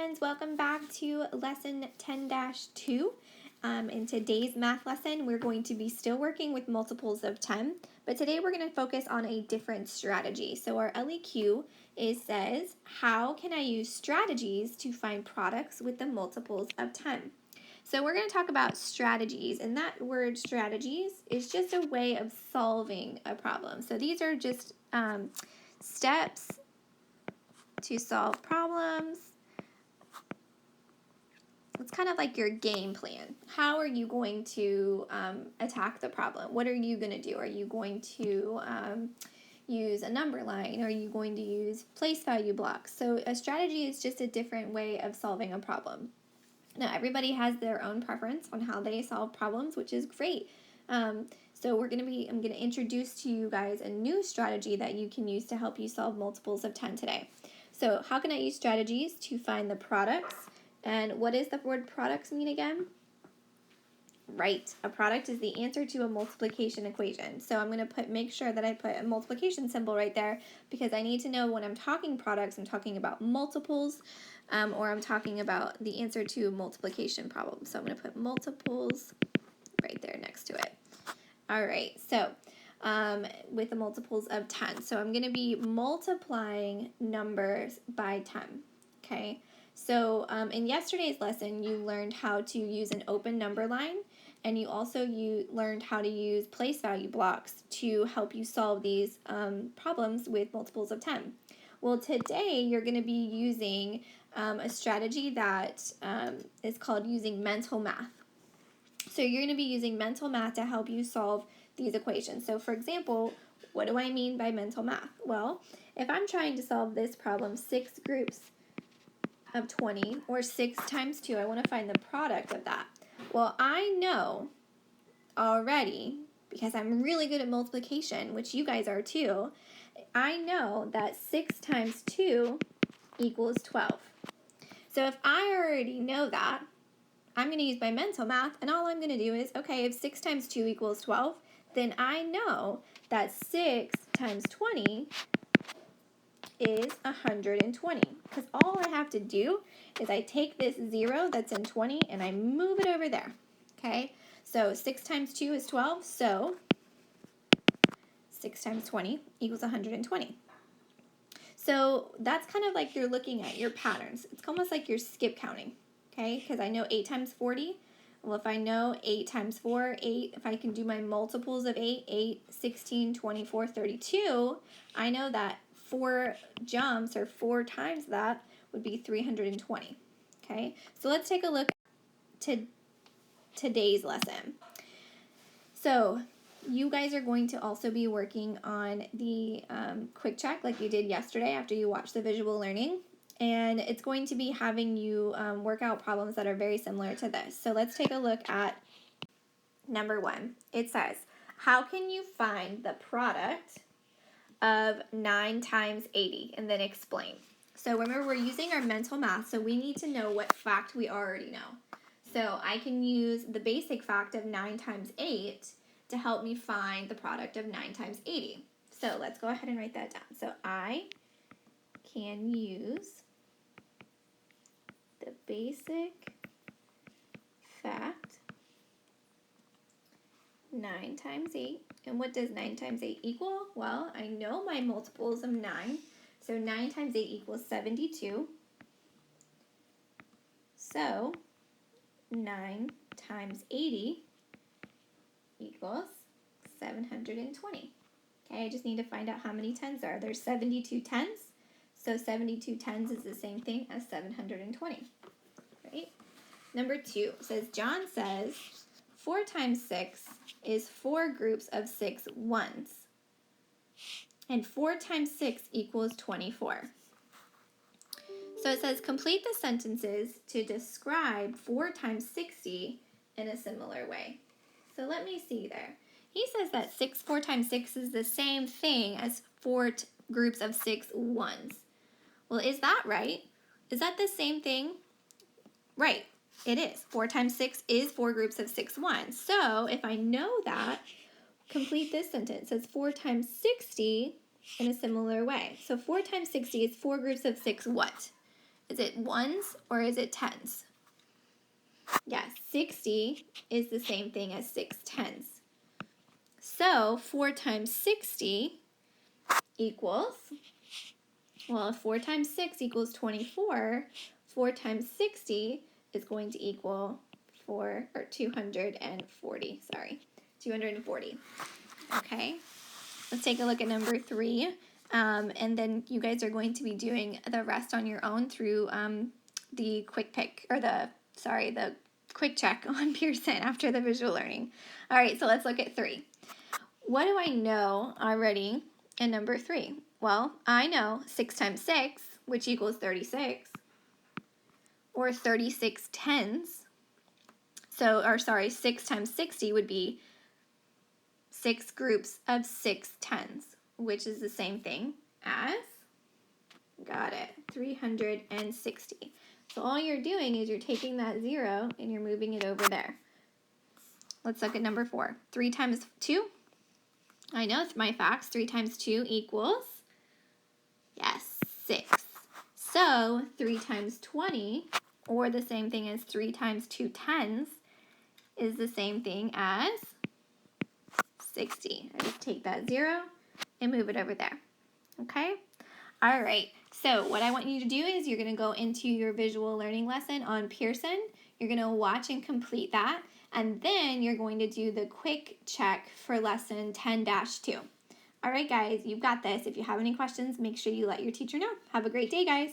friends, welcome back to lesson 10-2. In today's math lesson, we're going to be still working with multiples of 10, but today we're going to focus on a different strategy. So our LEQ says, how can I use strategies to find products with the multiples of 10? So we're going to talk about strategies, and that word strategies is just a way of solving a problem. So these are just steps to solve problems. It's kind of like your game plan. How are you going to attack the problem? What are you going to do? Are you going to use a number line? Are you going to use place value blocks? So a strategy is just a different way of solving a problem. Now, everybody has their own preference on how they solve problems, which is great. So I'm going to introduce to you guys a new strategy that you can use to help you solve multiples of 10 today. So how can I use strategies to find the products? And what does the word products mean again? Right, a product is the answer to a multiplication equation. So I'm going to make sure that I put a multiplication symbol right there because I need to know when I'm talking products, I'm talking about multiples, or I'm talking about the answer to a multiplication problem. So I'm going to put multiples right there next to it. All right, so with the multiples of 10. So I'm going to be multiplying numbers by 10, okay? So in yesterday's lesson, you learned how to use an open number line, and you also learned how to use place value blocks to help you solve these problems with multiples of 10. Well, today you're going to be using a strategy that is called using mental math. So you're going to be using mental math to help you solve these equations. So for example, what do I mean by mental math? Well, if I'm trying to solve this problem, 6 groups of 20, or 6 times 2, I want to find the product of that. Well, I know already, because I'm really good at multiplication, which you guys are too, I know that 6 times 2 equals 12. So if I already know that, I'm going to use my mental math, and all I'm going to do is, okay, if 6 times 2 equals 12, then I know that 6 times 20 is 120, because all I have to do is I take this 0 that's in 20 and I move it over there, okay? So 6 times 2 is 12, so 6 times 20 equals 120. So that's kind of like you're looking at your patterns. It's almost like you're skip counting, okay? Because I know 8 times 40. Well, if I know 8 times 4, 8, if I can do my multiples of 8, 8, 16, 24, 32, I know that 4 jumps, or 4 times that, would be 320, okay? So let's take a look at today's lesson. So you guys are going to also be working on the quick check like you did yesterday after you watched the visual learning. And it's going to be having you work out problems that are very similar to this. So let's take a look at number 1. It says, how can you find the product of 9 times 80? And then explain. So remember, we're using our mental math, so we need to know what fact we already know. So I can use the basic fact of 9 times 8 to help me find the product of 9 times 80. So let's go ahead and write that down. So I can use the basic fact 9 times 8. And what does 9 times 8 equal? Well, I know my multiples of 9. So 9 times 8 equals 72. So 9 times 80 equals 720. Okay, I just need to find out how many tens there are. There's 72 tens. So 72 tens is the same thing as 720, right? Number 2 says, John says 4 times 6 is 4 groups of 6 ones. And 4 times 6 equals 24. So it says, complete the sentences to describe 4 times 60 in a similar way. So let me see there. He says that 4 times 6 is the same thing as 4 groups of 6 ones. Well, is that right? Is that the same thing? Right, it is. 4 times 6 is 4 groups of 6 ones. So if I know that, complete this sentence. It says 4 times 60 in a similar way. So 4 times 60 is 4 groups of 6 what? Is it ones or is it tens? Yes, 60 is the same thing as 6 tenths. So 4 times 60 equals, well, if 4 times 6 equals 24, 4 times 60 is going to equal 240, 240. Okay, let's take a look at number 3. And then you guys are going to be doing the rest on your own through the quick pick, or the quick check on Pearson after the visual learning. All right, so let's look at 3. What do I know already in number 3? Well, I know 6 times 6, which equals 36, or 36 tenths. 6 times 60 would be 6 groups of 6 tenths, which is the same thing as, got it, 360. So all you're doing is you're taking that 0 and you're moving it over there. Let's look at number 4. 3 times 2. I know it's my facts. 3 times 2 equals, yes, 6. So 3 times 20, or the same thing as 3 times 2 tenths, is the same thing as 60. I just take that 0 and move it over there. Okay? All right. So what I want you to do is you're going to go into your visual learning lesson on Pearson. You're going to watch and complete that. And then you're going to do the quick check for lesson 10-2. All right, guys, you've got this. If you have any questions, make sure you let your teacher know. Have a great day, guys.